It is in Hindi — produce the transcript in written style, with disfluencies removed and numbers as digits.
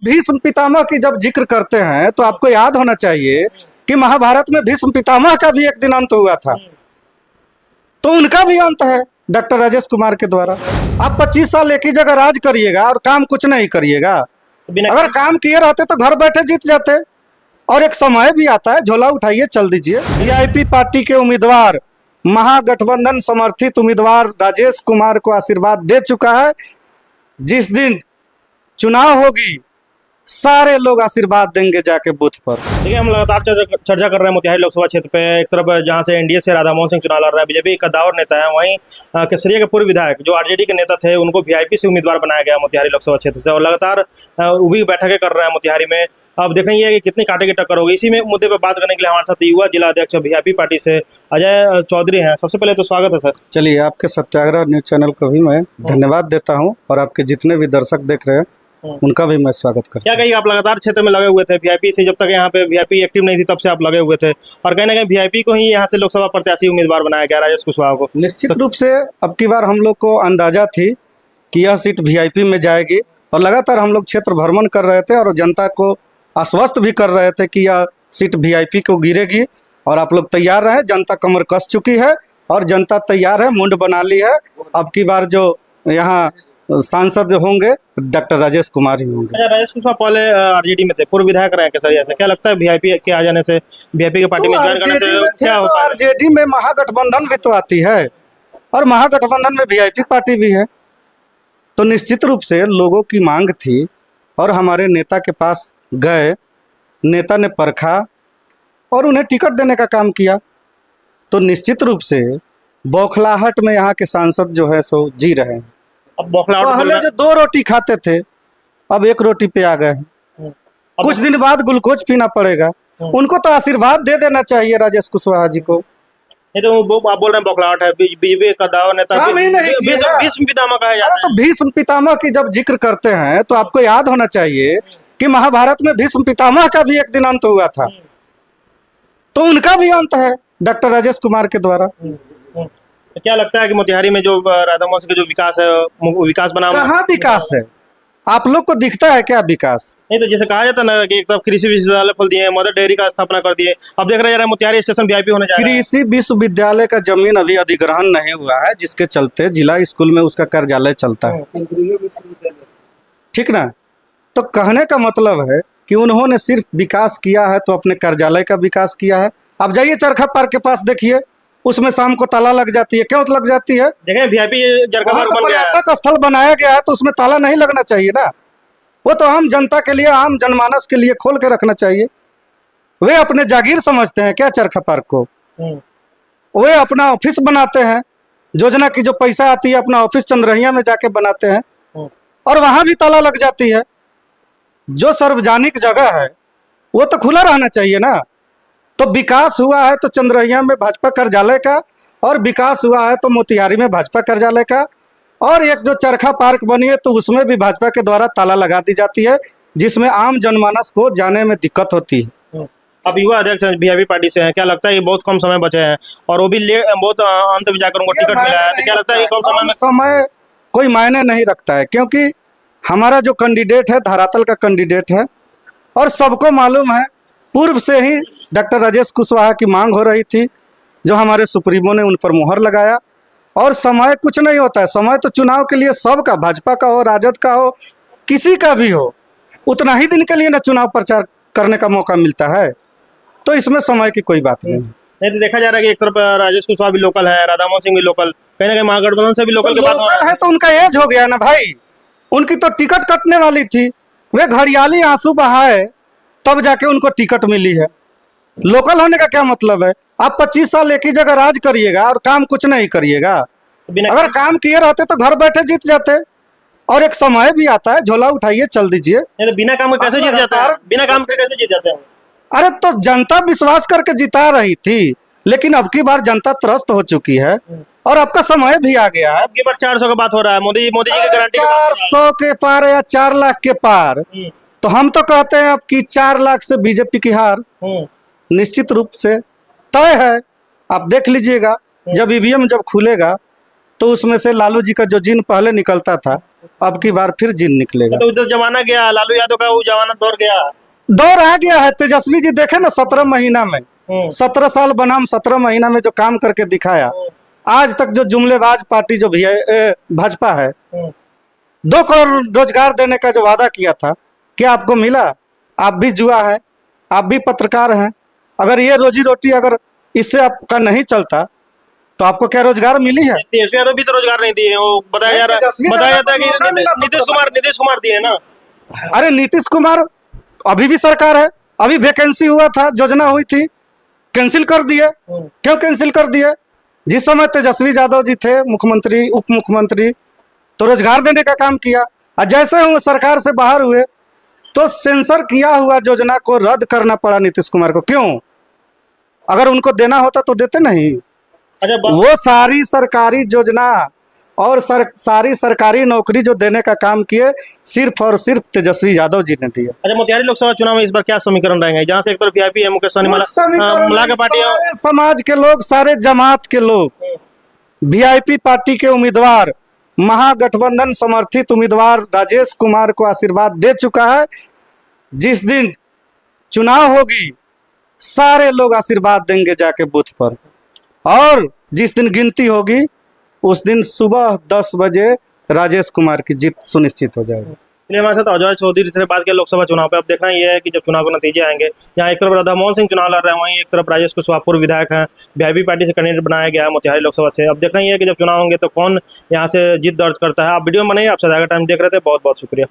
भीष्म पितामह की जब जिक्र करते हैं तो आपको याद होना चाहिए कि महाभारत में भीष्म पितामह का भी एक दिन अंत हुआ था, तो उनका भी अंत है डॉक्टर राजेश कुमार के द्वारा। आप 25 साल एक ही जगह राज करिएगा और काम कुछ नहीं करिएगा। अगर काम किए रहते तो घर बैठे जीत जाते, और एक समय भी आता है, झोला उठाइए चल दीजिए। वीआईपी पार्टी के उम्मीदवार, महागठबंधन समर्थित उम्मीदवार राजेश कुमार को आशीर्वाद दे चुका है। जिस दिन चुनाव होगी सारे लोग आशीर्वाद देंगे जाके बूथ पर। देखिए, हम लगातार चर्चा कर रहे हैं मोतिहारी लोकसभा क्षेत्र पे। एक तरफ जहां से एनडीए से राधा मोहन सिंह चुनाव लड़ रहा है, बीजेपी का दावर नेता है, वहीं केसरिया के पूर्व विधायक जो आरजेडी के नेता थे उनको वीआईपी से उम्मीदवार बनाया गया मोतिहारी लोकसभा क्षेत्र से, और लगातार वो भी बैठकें कर रहे हैं मोतिहारी में। अब देख रही है कि कितनी कांटे की टक्कर होगी। इसी में मुद्दे पर बात करने के लिए हमारे साथ युवा जिला अध्यक्ष वीआईपी पार्टी से अजय चौधरी हैं। सबसे पहले तो स्वागत है सर। चलिए, आपके सत्याग्रह न्यूज चैनल को भी मैं धन्यवाद देता हूं, और आपके जितने भी दर्शक देख रहे हैं उनका भी मैं स्वागत करता हूं। क्या कहिए, आप लगातार क्षेत्र में लगे हुए थे वीआईपी से, जब तक यहाँ पे वीआईपी एक्टिव नहीं थी तब से आप लगे हुए थे, और कहीं ना कहीं वीआईपी को ही यहाँ से लोकसभा प्रत्याशी उम्मीदवार बनाया गया राजेश कुशवाहा को। निश्चित रूप से अब की बार हम लोग को अंदाजा थी कि यह सीट वीआईपी में जाएगी, और लगातार हम लोग क्षेत्र भ्रमण कर रहे थे और जनता को आश्वस्त भी कर रहे थे कि यह सीट वीआईपी को गिरेगी, और आप लोग तैयार रहे। जनता कमर कस चुकी है और जनता तैयार है, मुंड बना ली है। अब की बार जो यहाँ सांसद होंगे डॉक्टर राजेश कुमार ही होंगे। अच्छा, राजेश कुशवाहा पहले आरजेडी में थे, पूर्व विधायक रहे केसरिया से। क्या लगता है वीआईपी के आ जाने से, वीआईपी की पार्टी में ज्वाइन करने से क्या होगा? आरजेडी में महागठबंधन भी तो आती है, और महागठबंधन में वीआईपी पार्टी भी है, तो निश्चित रूप से लोगों की मांग थी और हमारे नेता के पास गए, नेता ने परखा और उन्हें टिकट देने का काम किया। तो निश्चित रूप से बौखलाहट में यहाँ के सांसद जो है सो जी रहे हैं। अब बौखलाहट पहले जो 2 रोटी खाते थे अब 1 रोटी पे आ गए हैं। कुछ दिन बाद ग्लूकोज पीना पड़ेगा। उनको तो आशीर्वाद दे देना चाहिए राजेश कुशवाहा जी को। नहीं तो वो आप बोल रहे हैं बौखलाहट है, बीजेपी का दावा नेता भीष्म पितामह कहा जाता है। तो भीष्म पितामह की जब जिक्र करते हैं तो आपको याद होना चाहिए कि महाभारत में भीष्म पितामह का भी एक दिन अंत हुआ था, तो उनका भी अंत है डॉक्टर राजेश कुमार के द्वारा। तो क्या लगता है कि मोतिहारी में जो राधा मोहन सिंह का जो विकास है, विकास बना कहाँ विकास है? आप लोग को दिखता है क्या विकास? नहीं तो जैसे कहा जाता है ना कि एक तरफ कृषि विश्वविद्यालय खोल दिए, मदर डेयरी का स्थापना कर दिए, अब देख रहे हैं मोतिहारी स्टेशन वीआईपी होने जा रहा है। कृषि विश्वविद्यालय का जमीन अभी अधिग्रहण नहीं हुआ है, जिसके चलते जिला स्कूल में उसका कार्यालय चलता है, ठीक ना। तो कहने का मतलब है कि उन्होंने सिर्फ विकास किया है तो अपने कार्यालय का विकास किया है। अब जाइए चरखा पार्क के पास देखिए, उसमें शाम को ताला लग जाती है। क्यों लग जाती है? देखें वीआईपी चरखा पार्क बन गया है, पर्यटक स्थल बनाया गया है तो उसमें ताला नहीं लगना चाहिए ना। वो तो आम जनता के लिए, आम जनमानस के लिए खोल के रखना चाहिए। वे अपने जागीर समझते हैं क्या चरखा पार्क को? वे अपना ऑफिस बनाते हैं, योजना की जो पैसा आती है अपना ऑफिस चंद्रहिया में जाके बनाते हैं, और वहां भी ताला लग जाती है। जो सार्वजनिक जगह है वो तो खुला रहना चाहिए ना। तो विकास हुआ है तो चंद्रहिया में भाजपा कार्यालय का, और विकास हुआ है तो मोतिहारी में भाजपा कार्यालय का, और एक जो चरखा पार्क बनी है तो उसमें भी भाजपा के द्वारा ताला लगा दी जाती है, जिसमें आम जनमानस को जाने में दिक्कत होती है। अब युवा अध्यक्ष वीआईपी पार्टी से हैं, क्या लगता है कि बहुत कम समय बचे हैं और वो भी बहुत अंत में जाकर उनको टिकट मिला है, तो क्या लगता है कि कम समय में? समय कोई मायने नहीं रखता है, क्योंकि हमारा जो कैंडिडेट है धरातल का कैंडिडेट है, और सबको मालूम है पूर्व से ही डॉक्टर राजेश कुशवाहा की मांग हो रही थी, जो हमारे सुप्रीमो ने उन पर मुहर लगाया। और समय कुछ नहीं होता है, समय तो चुनाव के लिए सबका, भाजपा का हो, राजद का हो, किसी का भी हो, उतना ही दिन के लिए ना चुनाव प्रचार करने का मौका मिलता है। तो इसमें समय की कोई बात नहीं। नहीं तो देखा जा रहा है कि एक तरफ राजेश कुशवाहा भी लोकल है, राधा मोहन सिंह भी लोकल, कहीं ना कहीं महागठबंधन से भी लोकल के बात हो रहा है। तो उनका एज हो गया ना भाई, उनकी तो टिकट कटने वाली थी, वे घड़ियाली आंसू बहाए तब जाके उनको टिकट मिली है। लोकल होने का क्या मतलब है? आप 25 साल एक ही जगह राज करिएगा और काम कुछ नहीं करिएगा। अगर काम किए रहते तो घर बैठे जीत जाते, और एक समय भी आता है, झोला उठाइए चल दीजिए। तो बिना काम के कैसे जीत जाते हैं? बिना काम के कैसे जीत जाते हैं? अरे तो जनता विश्वास करके जिता रही थी, लेकिन अब की बार जनता त्रस्त हो चुकी है और आपका समय भी आ गया है। अब की बार 400 का बात हो रहा है, मोदी जी की गारंटी 400 के पार या 4 लाख के पार, तो हम तो कहते हैं अब की 4 लाख से बीजेपी की हार निश्चित रूप से तय है। आप देख लीजिएगा, जब ईवीएम जब खुलेगा तो उसमें से लालू जी का जो जिन पहले निकलता था अब की बार फिर जिन निकलेगा। तो उधर जमाना गया, लालू यादव का वो जमाना दौर गया। दौर आ गया है। तेजस्वी जी देखे ना 17 महीना में, 17 साल बनाम 17 महीना में जो काम करके दिखाया। आज तक जो जुमलेबाज पार्टी जो भी है भाजपा है, 2 करोड़ रोजगार देने का जो वादा किया था, क्या आपको मिला? आप भी जुआ है, आप भी पत्रकार हैं। अगर ये रोजी रोटी अगर इससे आपका नहीं चलता तो आपको क्या रोजगार मिली है? तेजस्वी यादव भी तो रोजगार नहीं दिए। वो बताया जा रहा है कि नीतीश कुमार दिए ना। अरे नीतीश कुमार अभी भी सरकार है, अभी वैकेंसी हुआ था, योजना हुई थी, कैंसिल कर दिए। क्यों कैंसिल कर दिए? जिस समय तेजस्वी यादव जी थे मुख्यमंत्री, उप मुख्यमंत्री, तो रोजगार देने का काम किया। और जैसे वो सरकार से बाहर हुए तो सेंसर किया हुआ योजना को रद्द करना पड़ा नीतीश कुमार को। क्यों? अगर उनको देना होता तो देते नहीं। वो सारी सरकारी योजना और सारी सरकारी नौकरी जो देने का काम किए, सिर्फ और सिर्फ तेजस्वी यादव जी ने दिया। अच्छा, मोतिहारी लोकसभा चुनाव में इस बार क्या समीकरण रहेंगे? जहाँ से एक तरफ वीआईपी है, मुकेश सहनी मला के पार्टी, समाज के लोग, सारे जमात के लोग, वीआईपी पार्टी के उम्मीदवार, महागठबंधन समर्थित उम्मीदवार राजेश कुमार को आशीर्वाद दे चुका है। जिस दिन चुनाव होगी सारे लोग आशीर्वाद देंगे जाके बूथ पर, और जिस दिन गिनती होगी उस दिन सुबह 10 बजे राजेश कुमार की जीत सुनिश्चित हो जाएगी। चलिए, हमारे साथ अजय चौधरी से बात किया लोकसभा चुनाव पे। अब देखना ये है कि जब चुनाव के नतीजे आएंगे, यहाँ एक तरफ राधा मोहन सिंह चुनाव लड़ रहे हैं, वहीं एक तरफ राजेश कुशवाहा पूर्व विधायक हैं, वीआईपी पार्टी से कैंडिडेट बनाया गया है मोतिहारी लोकसभा से। अब देखना ये है कि जब चुनाव होंगे तो कौन यहाँ से जीत दर्ज करता है। आप वीडियो में बने, आप सदा का टाइम देख रहे थे, बहुत बहुत शुक्रिया।